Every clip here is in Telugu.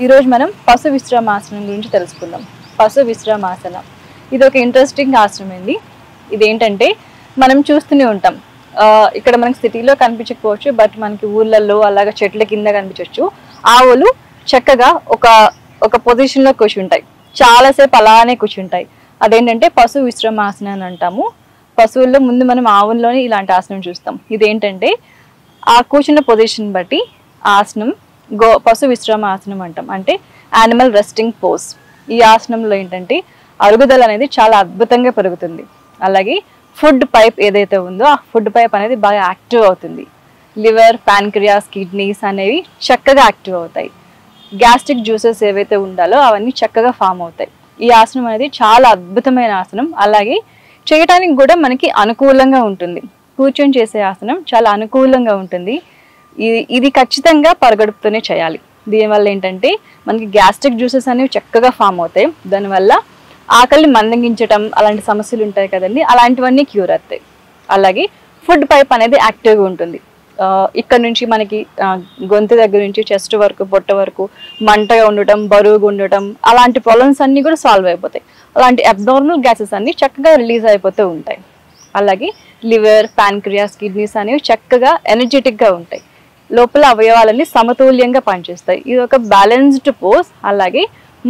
ఈరోజు మనం పశు విశ్రమాసనం గురించి తెలుసుకుందాం. పశు విశ్రమాసనం ఇది ఒక ఇంట్రెస్టింగ్ ఆసనం అండి. ఇదేంటంటే మనం చూస్తూనే ఉంటాం, ఇక్కడ మనకి సిటీలో కనిపించకపోవచ్చు, బట్ మనకి ఊళ్ళల్లో అలాగా చెట్ల కింద కనిపించవచ్చు. ఆవులు చక్కగా ఒక పొజిషన్లో కూర్చుంటాయి, చాలాసేపు అలానే కూర్చుంటాయి. అదేంటంటే పశు విశ్రమాసనం అని అంటాము. పశువుల్లో ముందు మనం ఆవుల్లోనే ఇలాంటి ఆసనం చూస్తాం. ఇదేంటంటే ఆ కూర్చున్న పొజిషన్ బట్టి ఆసనం పశు విశ్రమాసనం అంటాం, అంటే యానిమల్ రెస్టింగ్ పోజ్. ఈ ఆసనంలో ఏంటంటే అరుగుదల అనేది చాలా అద్భుతంగా పెరుగుతుంది. అలాగే ఫుడ్ పైప్ ఏదైతే ఉందో ఆ ఫుడ్ పైప్ అనేది బాగా యాక్టివ్ అవుతుంది. లివర్, ప్యాన్క్రియాస్, కిడ్నీస్ అనేవి చక్కగా యాక్టివ్ అవుతాయి. గ్యాస్ట్రిక్ జ్యూసెస్ ఏవైతే ఉండాలో అవన్నీ చక్కగా ఫామ్ అవుతాయి. ఈ ఆసనం అనేది చాలా అద్భుతమైన ఆసనం. అలాగే చేయటానికి కూడా మనకి అనుకూలంగా ఉంటుంది. కూర్చొని చేసే ఆసనం చాలా అనుకూలంగా ఉంటుంది. ఇది ఖచ్చితంగా పరగడుపుతూనే చేయాలి. దీనివల్ల ఏంటంటే మనకి గ్యాస్ట్రిక్ జ్యూసెస్ అనేవి చక్కగా ఫామ్ అవుతాయి. దానివల్ల ఆకలిని మందగించటం అలాంటి సమస్యలు ఉంటాయి కదండి, అలాంటివన్నీ క్యూర్ అవుతాయి. అలాగే ఫుడ్ పైప్ అనేది యాక్టివ్గా ఉంటుంది. ఇక్కడ నుంచి మనకి గొంతు దగ్గర నుంచి చెస్ట్ వరకు, పొట్ట వరకు మంటగా ఉండటం, బరువుగా ఉండటం, అలాంటి ప్రాబ్లమ్స్ అన్నీ కూడా సాల్వ్ అయిపోతాయి. అలాంటి అబ్నార్మల్ గ్యాసెస్ అన్నీ చక్కగా రిలీజ్ అయిపోతూ ఉంటాయి. అలాగే లివర్, ప్యాన్క్రియాస్, కిడ్నీస్ అనేవి చక్కగా ఎనర్జెటిక్గా ఉంటాయి. లోపల అవయవాలన్నీ సమతుల్యంగా పనిచేస్తాయి. ఇది ఒక బ్యాలెన్స్డ్ పోజ్, అలాగే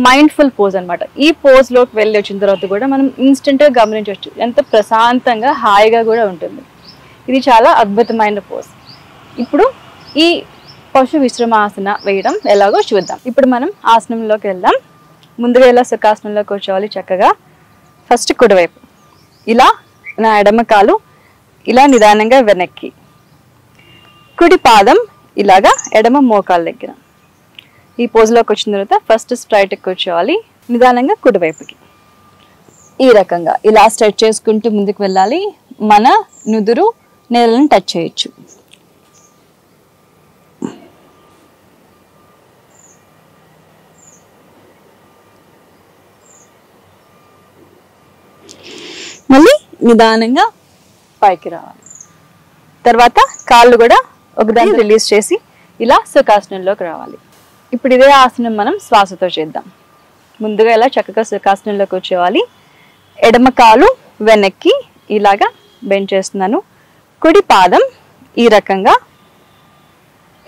మైండ్ఫుల్ పోజ్ అనమాట. ఈ పోజ్లోకి వెళ్ళి వచ్చిన తర్వాత కూడా మనం ఇన్స్టెంట్గా గమనించవచ్చు ఎంత ప్రశాంతంగా, హాయిగా కూడా ఉంటుంది. ఇది చాలా అద్భుతమైన పోజ్. ఇప్పుడు ఈ పశు విశ్రమాసన వేయడం ఎలాగో చూద్దాం. ఇప్పుడు మనం ఆసనంలోకి వెళ్దాం. ముందుగా ఇలా సుఖాసనంలోకి కూర్చోవాలి చక్కగా. ఫస్ట్ కుడివైపు ఇలా నా ఎడమ కాలు ఇలా నిదానంగా వెనక్కి, కుడి పాదం ఇలాగా ఎడమ మోకాల దగ్గర. ఈ పోజ్లోకి వచ్చిన తర్వాత ఫస్ట్ స్ట్రైట్కి కూర్చోవాలి, నిదానంగా కుడివైపుకి. ఈ రకంగా ఇలా స్ట్రెచ్ చేసుకుంటూ ముందుకు వెళ్ళాలి. మన నుదురు నేలను టచ్ చేయొచ్చు. మళ్ళీ నిదానంగా పైకి రావాలి. తర్వాత కాళ్ళు కూడా ఒకదాన్ని రిలీజ్ చేసి ఇలా సుఖాసనంలోకి రావాలి. ఇప్పుడు ఇదే ఆసనం మనం శ్వాసతో చేద్దాం. ముందుగా ఇలా చక్కగా సుఖాసనంలోకి కూర్చోవాలి. ఎడమ కాలు వెనక్కి ఇలాగా బెండ్ చేస్తున్నాను. కుడి పాదం ఈ రకంగా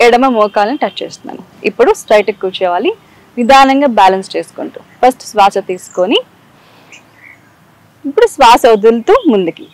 ఎడమ మోకాలను టచ్ చేస్తున్నాను. ఇప్పుడు స్ట్రైట్కి కూర్చోవాలి, నిదానంగా బ్యాలెన్స్ చేసుకుంటూ. ఫస్ట్ శ్వాస తీసుకొని ఇప్పుడు శ్వాస వదులుతూ ముందుకి.